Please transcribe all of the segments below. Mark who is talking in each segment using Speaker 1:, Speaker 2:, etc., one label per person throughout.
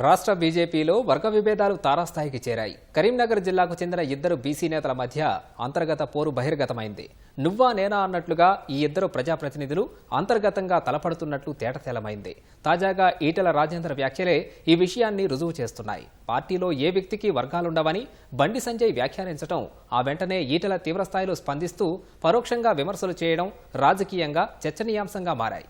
Speaker 1: రాష్ట్ర బీజేపీలో వర్గ విభేదాలు తారాస్థాయికి చేరాయి. కరీంనగర్ జిల్లాకు చెందిన ఇద్దరు బీసీ నేతల మధ్య అంతర్గత పోరు బహిర్గతమైంది. నువ్వా నేనా అన్నట్లుగా ఈ ఇద్దరు ప్రజాప్రతినిధులు అంతర్గతంగా తలపడుతున్నట్లు తేటతెల్లమైంది. తాజాగా ఈటెల రాజేందర్ వ్యాఖ్యలే ఈ విషయాన్ని రుజువు చేస్తున్నాయి. పార్టీలో ఏ వ్యక్తికి వర్గాలుండవని బండి సంజయ్ వ్యాఖ్యానించడం, ఆ వెంటనే ఈటెల తీవ్రస్థాయిలో స్పందిస్తూ పరోక్షంగా విమర్శలు చేయడం రాజకీయంగా చర్చనీయాంశంగా మారాయి.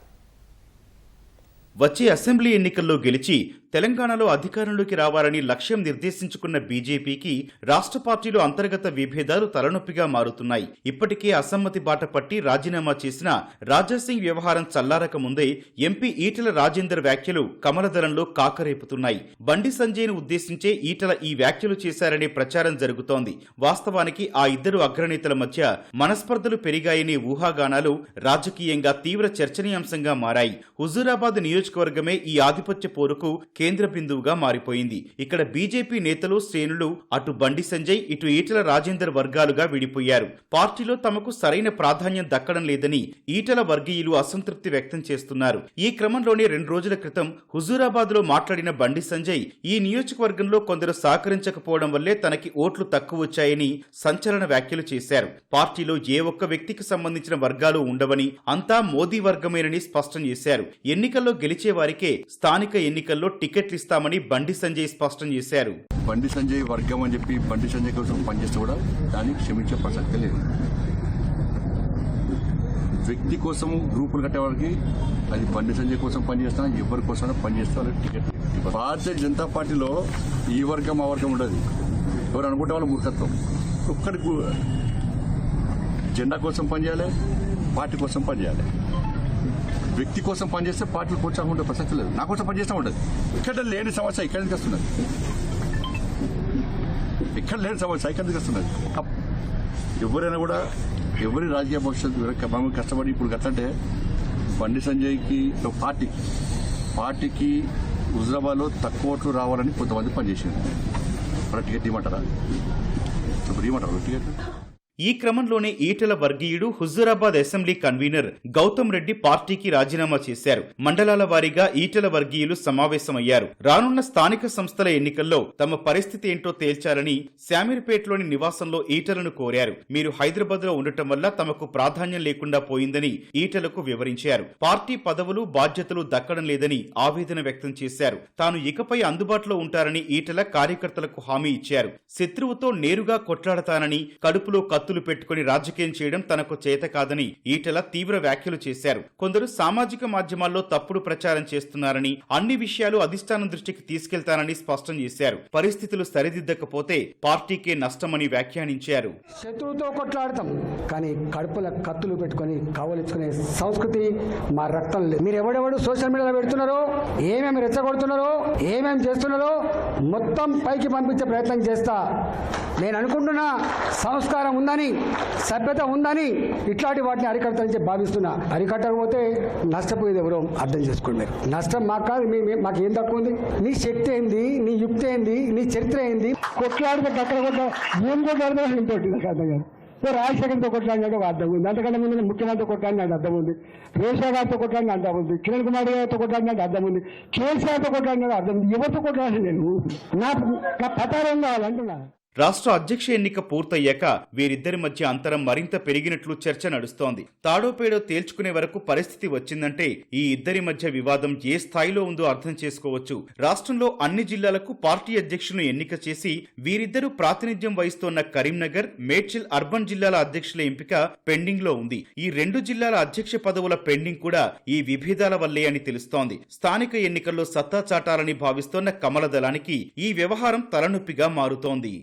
Speaker 2: వచ్చే అసెంబ్లీ ఎన్నికల్లో గెలిచి తెలంగాణలో అధికారంలోకి రావాలని లక్ష్యం నిర్దేశించుకున్న బీజేపీకి రాష్ట్ర పార్టీలో అంతర్గత విభేదాలు తలనొప్పిగా మారుతున్నాయి. ఇప్పటికే అసమ్మతి బాట పట్టి రాజీనామా చేసిన రాజాసింగ్ వ్యవహారం చల్లారక ముందే ఎంపీ ఈటెల రాజేందర్ వ్యాఖ్యలు కమలదళంలో కాకరేపుతున్నాయి. బండి సంజయ్ను ఉద్దేశించే ఈటెల ఈ వ్యాఖ్యలు చేశారనే ప్రచారం జరుగుతోంది. వాస్తవానికి ఆ ఇద్దరు అగ్రనేతల మధ్య మనస్పర్ధలు పెరిగాయనే ఊహాగానాలు రాజకీయంగా తీవ్ర చర్చనీయాంశంగా మారాయి. హుజూరాబాద్ నియోజకవర్గమే ఈ ఆధిపత్య పోరుకు కేంద్ర బిందువుగా మారిపోయింది. ఇక్కడ బీజేపీ నేతలు శ్రేణులు అటు బండి సంజయ్ ఇటు ఈటెల రాజేందర్ వర్గాలుగా విడిపోయారు. పార్టీలో తమకు సరైన ప్రాధాన్యం దక్కడం లేదని ఈటెల వర్గీయులు అసంతృప్తి వ్యక్తం చేస్తున్నారు. ఈ క్రమంలోనే 2 రోజుల క్రితం హుజూరాబాద్ లో మాట్లాడిన బండి సంజయ్ ఈ నియోజకవర్గంలో కొందరు సహకరించకపోవడం వల్లే తనకి ఓట్లు తక్కువ వచ్చాయని సంచలన వ్యాఖ్యలు చేశారు. పార్టీలో ఏ ఒక్క వ్యక్తికి సంబంధించిన వర్గాలు ఉండవని, అంతా మోదీ వర్గమేనని స్పష్టం చేశారు. ఎన్నికల్లో గెలిచే వారికే స్థానిక ఎన్నికల్లో టికెట్లు ఇస్తామని బండి సంజయ్ స్పష్టం చేశారు.
Speaker 3: బండి సంజయ్ వర్గం అని చెప్పి బండి సంజయ్ కోసం పనిచేస్తే కూడా దాన్ని క్షమించే ప్రసక్తే లేదు. వ్యక్తి కోసము గ్రూపులు కట్టేవారికి అది బండి సంజయ్ కోసం పనిచేస్తున్నా, ఎవరి కోసం పనిచేస్తే వాళ్ళకి టికెట్. భారతీయ జనతా పార్టీలో ఈ వర్గం ఆ వర్గం ఉండదు. ఎవరు అనుకుంటే వాళ్ళ మూర్ఖత్వం. ఒక్కడికి జెండా కోసం పనిచేయాలి, పార్టీ కోసం పనిచేయాలి. వ్యక్తి కోసం పనిచేస్తే పార్టీలు ప్రోత్సాహం ఉండే ప్రసక్తి లేదు. నా కోసం పనిచేస్తూ ఉండదు. ఇక్కడ లేని సమస్య ఇక్కడ నుంచి వస్తున్నది. ఇక్కడ లేని సమస్య ఇక్కడ నుంచి వస్తున్నది. ఎవరైనా కూడా ఎవరి రాజకీయ భవిష్యత్తు మనం కష్టపడి ఇప్పుడు గట్లంటే బండి సంజయ్కి పార్టీకి హుజూరాబాద్లో తక్కువ ఓట్లు రావాలని కొంతమంది పనిచేసింది. మరి టికెట్ ఇవ్వమంటారా? ఇప్పుడు ఇవ్వమంటారా టికెట్?
Speaker 2: ఈ క్రమంలోనే ఈటెల వర్గీయుడు హుజూరాబాద్ అసెంబ్లీ కన్వీనర్ గౌతమ్ రెడ్డి పార్టీకి రాజీనామా చేశారు. మండలాల వారీగా ఈటెల వర్గీయులు సమావేశమయ్యారు. రానున్న స్థానిక సంస్థల ఎన్నికల్లో తమ పరిస్థితి ఏంటో తేల్చాలని శామీర్పేటలోని నివాసంలో ఈటెలను కోరారు. మీరు హైదరాబాద్ లో ఉండటం వల్ల తమకు ప్రాధాన్యం లేకుండా పోయిందని ఈటెలకు వివరించారు. పార్టీ పదవులు బాధ్యతలు దక్కడం లేదని ఆవేదన వ్యక్తం చేశారు. తాను ఇకపై అందుబాటులో ఉంటారని ఈటెల కార్యకర్తలకు హామీ ఇచ్చారు. శత్రువుతో నేరుగా కొట్లాడతానని, కడుపులో కత్తులు పెట్టుకుని రాజకీయం చేయడం తనకు చేత కాదని ఈటెల తీవ్ర వ్యాఖ్యలు చేశారు. కొందరు సామాజిక మాధ్యమాల్లో తప్పుడు ప్రచారం చేస్తున్నారని, అన్ని విషయాలు అధిష్టానం దృష్టికి తీసుకెళ్తానని స్పష్టం చేశారు. పరిస్థితులు సరిదిద్దకపోతే పార్టీకే నష్టమని వ్యాఖ్యానించారు.
Speaker 4: శత్రువుతో కొట్లాడతాం కానీ కడుపుల కత్తులు పెట్టుకుని కవలించుకునే సంస్కృతి మా రక్తం లేదు. మీరు ఎవడెవడు సోషల్ మీడియాలో పెడుతున్నారో, ఏమేమి రెచ్చగొడుతున్నారో, ఏమేమి చేస్తున్నారో మొత్తం పైకి పంపించే ప్రయత్నం చేస్తా. నేను అనుకుంటున్నా సంస్కారం ఉందని, సభ్యత ఉందని ఇట్లాంటి వాటిని అరికట్టాలని భావిస్తున్నా. అరికట్టకపోతే నష్టపోయేది ఎవరో అర్థం చేసుకోండి. మీరు నష్టం మాకు కాదు, మాకు ఏం తక్కువ ఉంది? నీ శక్తి ఏంది, నీ యుక్తి ఏంది, నీ చరిత్ర ఏంది? కొట్లాడితే అక్కడ కొట్లా ఏం కొట్లాడితే ఇంకోటి నాకు అర్థం కాదు. రాజశేఖర్తో కొట్లాడినట్టు అర్థం ఉంది, అంతకంటే ముందు ముఖ్యమంత్రితో కొట్లాడినట్టు అర్థం ఉంది, రేషా గారితో కొట్లాడిన అర్థం ఉంది, కిరణ్ కుమార్ గారితో కొట్లాడినట్టు అర్థం ఉంది, కేసీఆర్తో కొట్లాడినట్టు అర్థం ఉంది. ఎవరితో కొట్లాడి నేను నా పతారం కావాలంటున్నా.
Speaker 2: రాష్ట్ర అధ్యక్ష ఎన్నిక పూర్తయ్యాక వీరిద్దరి మధ్య అంతరం మరింత పెరిగినట్లు చర్చ నడుస్తోంది. తాడోపేడో తేల్చుకునే వరకు పరిస్థితి వచ్చిందంటే ఈ ఇద్దరి మధ్య వివాదం ఏ స్థాయిలో ఉందో అర్థం చేసుకోవచ్చు. రాష్ట్రంలో అన్ని జిల్లాలకు పార్టీ అధ్యక్షులను ఎన్నిక చేసి వీరిద్దరూ ప్రాతినిధ్యం వహిస్తోన్న కరీంనగర్, మేడ్చల్ అర్బన్ జిల్లాల అధ్యక్షుల ఎంపిక పెండింగ్ లో ఉంది. ఈ 2 జిల్లాల అధ్యక్ష పదవుల పెండింగ్ కూడా ఈ విభేదాల వల్లే అని తెలుస్తోంది. స్థానిక ఎన్నికల్లో సత్తా చాటాలని భావిస్తోన్న కమల దళానికి ఈ వ్యవహారం తలనొప్పిగా మారుతోంది.